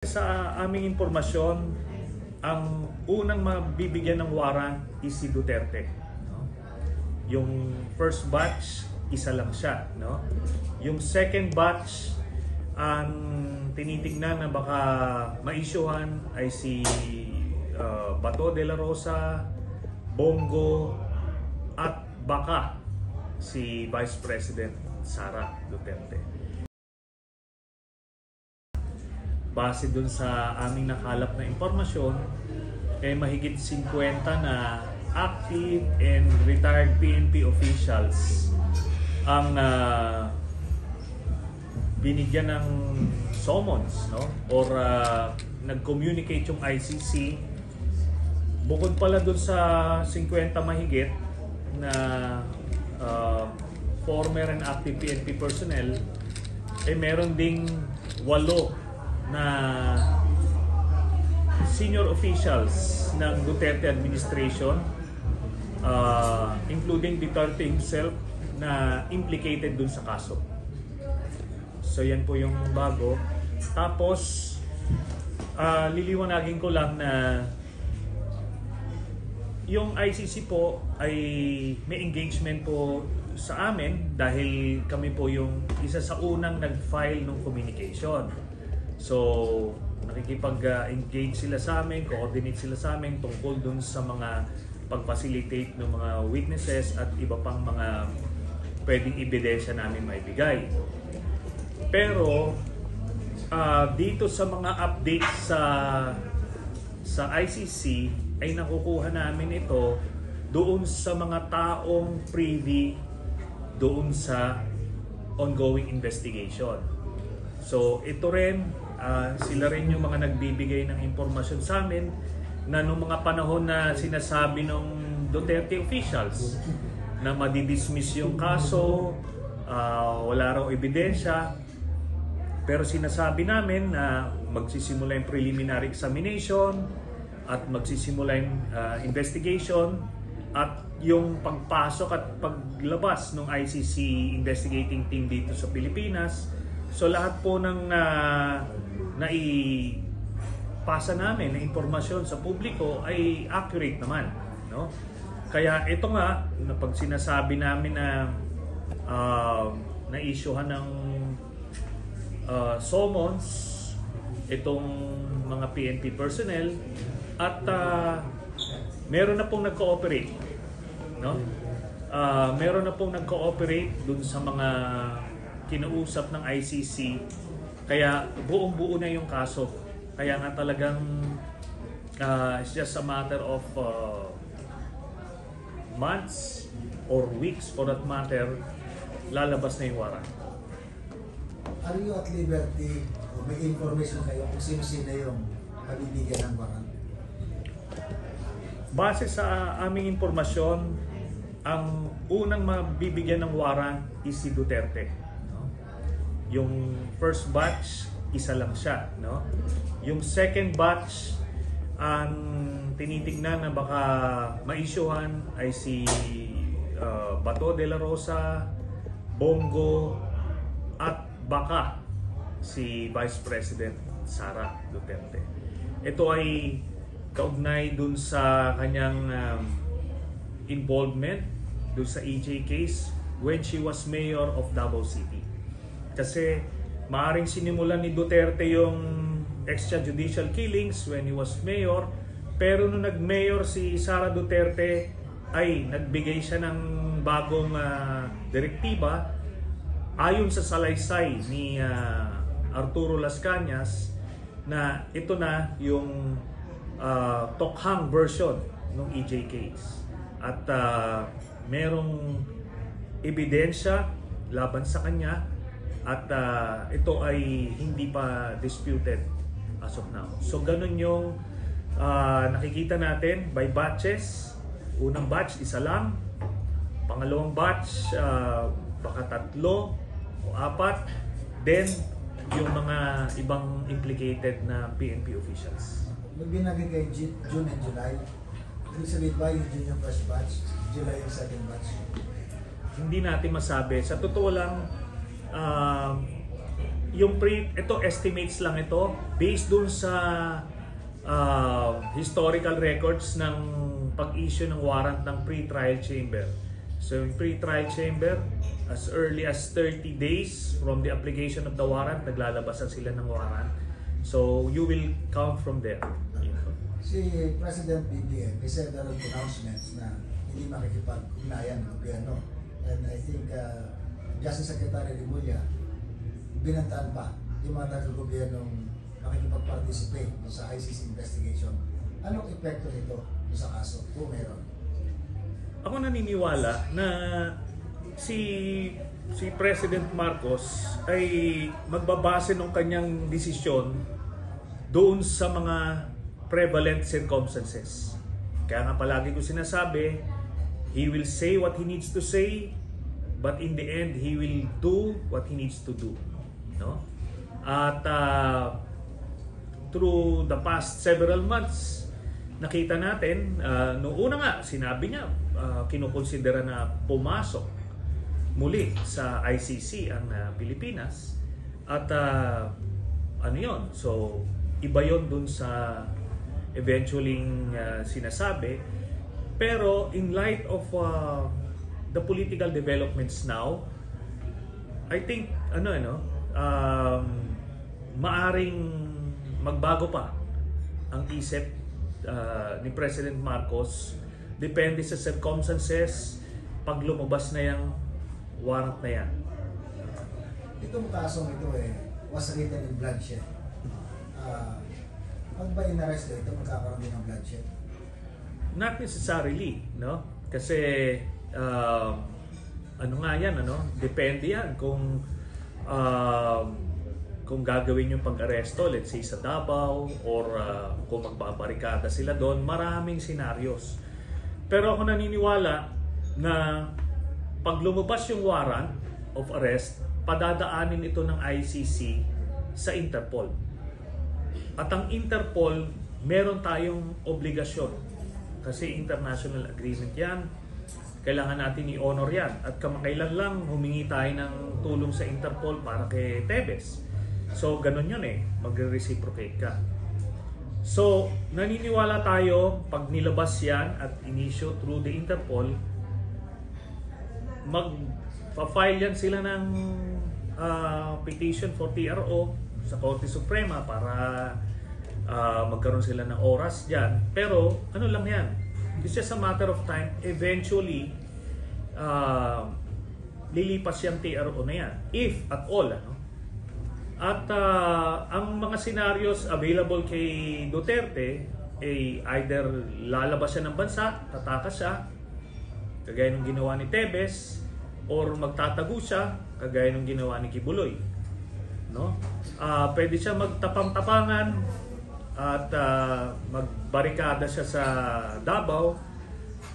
Sa aming impormasyon, ang unang mabibigyan ng warrant is si Duterte. No? Yung first batch, isa lang siya. No? Yung second batch, ang tinitignan na baka ma-issuehan ay si Bato de la Rosa, Bongo, at baka si Vice President Sara Duterte. Base dun sa aming nakalap na impormasyon, mahigit 50 na active and retired PNP officials ang binigyan ng summons, no? Or nag-communicate yung ICC. Bukod pala dun sa 50 mahigit na former and active PNP personnel, meron ding 8 na senior officials ng Duterte administration, including Duterte himself, na implicated dun sa kaso. So yan po yung bago. Tapos liliwanagin ko lang na yung ICC po ay may engagement po sa amin dahil kami po yung isa sa unang nag-file ng communication. So, nakikipag-engage sila sa amin, coordinate sila sa amin tungkol dun sa mga pag-facilitate ng mga witnesses at iba pang mga pwedeng ebidensya namin maibigay. Pero, dito sa mga updates sa ICC, ay nakukuha namin ito doon sa mga taong privy doon sa ongoing investigation. So, ito rin, sila rin yung mga nagbibigay ng impormasyon sa amin na noong mga panahon na sinasabi ng Duterte officials na madidismiss yung kaso, wala raw ebidensya, pero sinasabi namin na magsisimula yung preliminary examination at magsisimula yung investigation at yung pagpasok at paglabas ng ICC investigating team dito sa Pilipinas. So lahat po ng naipasa namin na impormasyon sa publiko ay accurate naman, no? Kaya ito nga, pag sinasabi namin na na-issuehan ng summons itong mga PNP personnel at meron na pong nag-cooperate, no? Meron na pong nag-cooperate dun sa mga kinausap ng ICC, kaya buong-buo na yung kaso. Kaya nga talagang it's just a matter of months or weeks for that matter, lalabas na yung warrant. Are you at liberty o may information kayo kung sino-sino yung mabibigyan ng warrant? Base sa aming impormasyon, ang unang mabibigyan ng warrant is si Duterte. Yung first batch, isa lang siya, no? Yung second batch, ang tinitignan na baka ma-issuehan ay si Bato de la Rosa, Bongo, at baka si Vice President Sara Duterte. Ito ay kaugnay dun sa kanyang involvement dun sa EJ case when she was mayor of Davao City. Kasi maaaring sinimulan ni Duterte yung extrajudicial killings when he was mayor, pero nung nag-mayor si Sara Duterte ay nagbigay siya ng bagong direktiba ayon sa salaysay ni Arturo Las Cañas na ito na yung tokhang version ng EJ case. At merong ebidensya laban sa kanya at ito ay hindi pa disputed as of now. So ganun yung nakikita natin by batches. Unang batch, isa lang. Pangalawang batch, baka 3 o 4. Then, yung mga ibang implicated na PNP officials. Nung binagay kay June and July, ibig sabihin ba yung June yung first batch, July yung second batch? Hindi natin masabi. Sa totoo lang, ito estimates lang ito based dun sa historical records ng pag-issue ng warrant ng pre-trial chamber. So yung pre-trial chamber, as early as 30 days from the application of the warrant, naglalabasan sila ng warrant. So you will count from there. Si President BBM may several pronouncements na hindi makikipag-ugnayan ng gobyerno. And I think Justice Secretary Rimulya binantaan pa yung mga taga-gobyernong makikipag-participate sa ICC investigation. Anong epekto nito sa kaso kung meron? Ako naniniwala na si President Marcos ay magbabase ng kanyang desisyon doon sa mga prevalent circumstances. Kaya nga palagi ko sinasabi, he will say what he needs to say, but in the end, he will do what he needs to do. No? At through the past several months, nakita natin, noong una nga, sinabi niya, kinukonsidera na pumasok muli sa ICC ang Pilipinas. At ano yun? So, iba yun dun sa eventually sinasabi. Pero in light of the political developments now, I think maaring magbago pa ang isip ni President Marcos, depende sa circumstances pag lumabas na yung warrant na yan. Itong kasong ito was written in bloodshed. Pag ba in-arrest ito, magkakaroon din ng bloodshed? Not necessarily, no? Kasi ano nga yan, depende yan kung gagawin yung pag-aresto, let's say sa Davao, or kung magbabarikada sila doon, maraming scenarios. Pero ako naniniwala na pag lumabas yung warrant of arrest, padadaanin ito ng ICC sa Interpol. At ang Interpol, meron tayong obligasyon. Kasi international agreement yan. Kailangan natin i-honor yan. At kamakailan lang humingi tayo ng tulong sa Interpol para kay Tebes. So, ganun yun magre-reciprocate ka. So, naniniwala tayo pag nilabas yan at inisyo through the Interpol, mag-file yan sila ng petition for TRO sa Korte Suprema para magkaroon sila ng oras dyan. Pero ano lang yan, it's just a matter of time. Eventually lilipas yung TRO na yan, if at all. At ang mga scenarios available kay Duterte ay either lalabas siya ng bansa, tatakas siya kagaya ng ginawa ni Tebes, or magtatago siya kagaya ng ginawa ni Kibuloy. Pwede siya magtapang-tapangan at magbarikada siya sa Davao,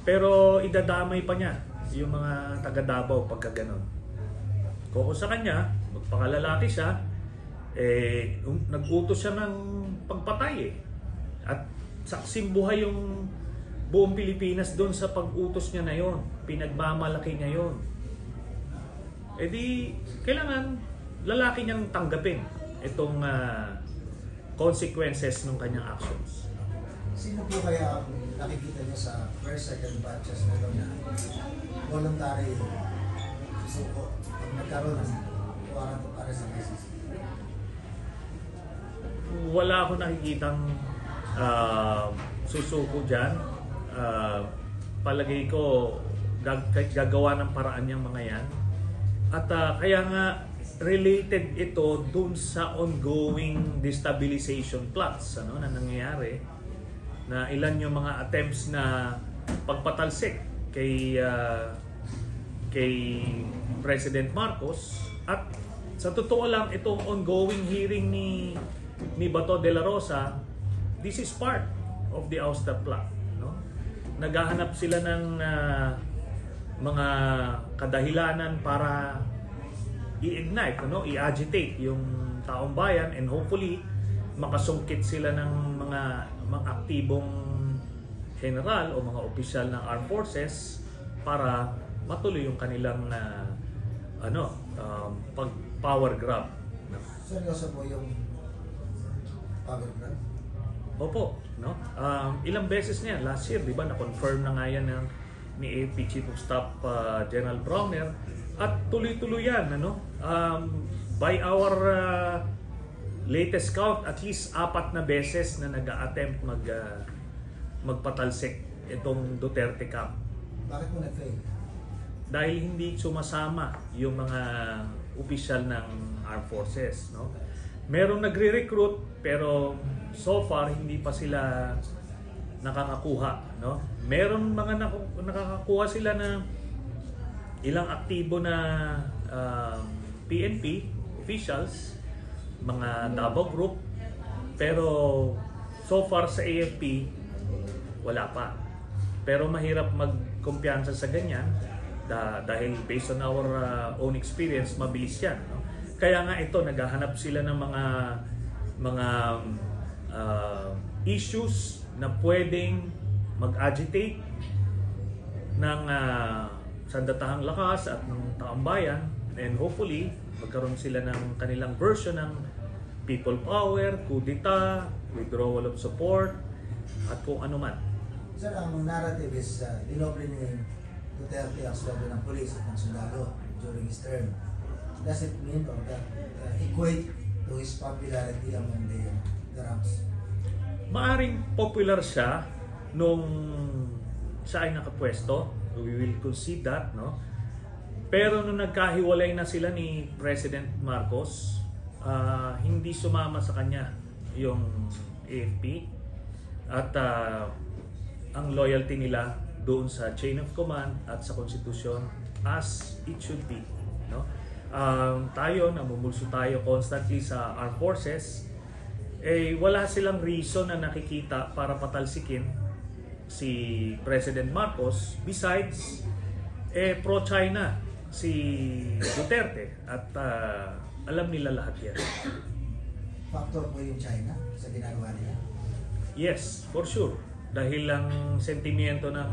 pero idadamay pa niya yung mga taga Davao pagka ganon. Kung sa kanya, magpakalalaki siya, nag-utos siya ng pagpatay at saksim buhay yung buong Pilipinas doon sa pag-utos niya na yon, pinagmamalaki niya yon. Di kailangan lalaki niyang tanggapin itong consequences ng kanyang actions. Sino po kaya ang nakikita niyo sa first, second batches na ito na voluntary susuko pag nagkaroon ng warrant of arrest sa ICC? Wala akong nakikitang susuko dyan. Palagay ko gagawa ng paraan yung mga yan. At kaya nga related ito dun sa ongoing destabilization plots na nangyayari, na ilan yung mga attempts na pagpatalsik kay President Marcos. At sa totoo lang, itong ongoing hearing ni Bato de la Rosa, this is part of the ouster plot. Naghahanap sila ng mga kadahilanan para i-ignite, i-agitate yung taong bayan, and hopefully makasungkit sila ng mga aktibong general o mga opisyal ng armed forces para matuloy yung kanilang pag power grab. seryoso po yung power grab? Opo, no? Ilang beses niya last year, 'di ba? Na-confirm na nga yan ni AFP Chief of Staff General Browner at tuloy-tuloy yan, ano? By our latest count, at least 4 na beses na nag-a-attempt magpatalsik itong Duterte camp. Bakit mo nag-fail? Dahil hindi sumasama yung mga opisyal ng armed forces, no? Merong nagre-recruit pero so far hindi pa sila nakakakuha, no? Meron mga nakakakuha sila na ilang aktibo na PNP officials, mga Davao Group, pero so far sa AFP wala pa. Pero mahirap magkumpiyansa sa ganyan dahil based on our own experience, mabilis yan, no? Kaya nga ito, naghahanap sila ng mga issues na pwedeng mag-agitate ng sandatahang lakas at ng taumbayan, and hopefully magkaroon sila ng kanilang version ng people power, coup d'etat, withdrawal of support, at kung ano man. Sir, ang narrative is dinoble ni Duterte ang sweldo ng pulis at ng sundalo during his term. Does it mean or that equate to his popularity among the ranks? Maaring popular siya nung siya ay nakapwesto. We will concede that, no? Pero nung nagkahiwalay na sila ni President Marcos, hindi sumama sa kanya yung AFP at ang loyalty nila doon sa chain of command at sa konstitusyon as it should be, no? Tayo, namumulso tayo constantly sa armed forces, wala silang reason na nakikita para patalsikin si President Marcos. Besides, pro-China si Duterte at alam nila lahat yan. Factor po yung China sa ginagawa nila? Yes, for sure. Dahil lang sentimiento ng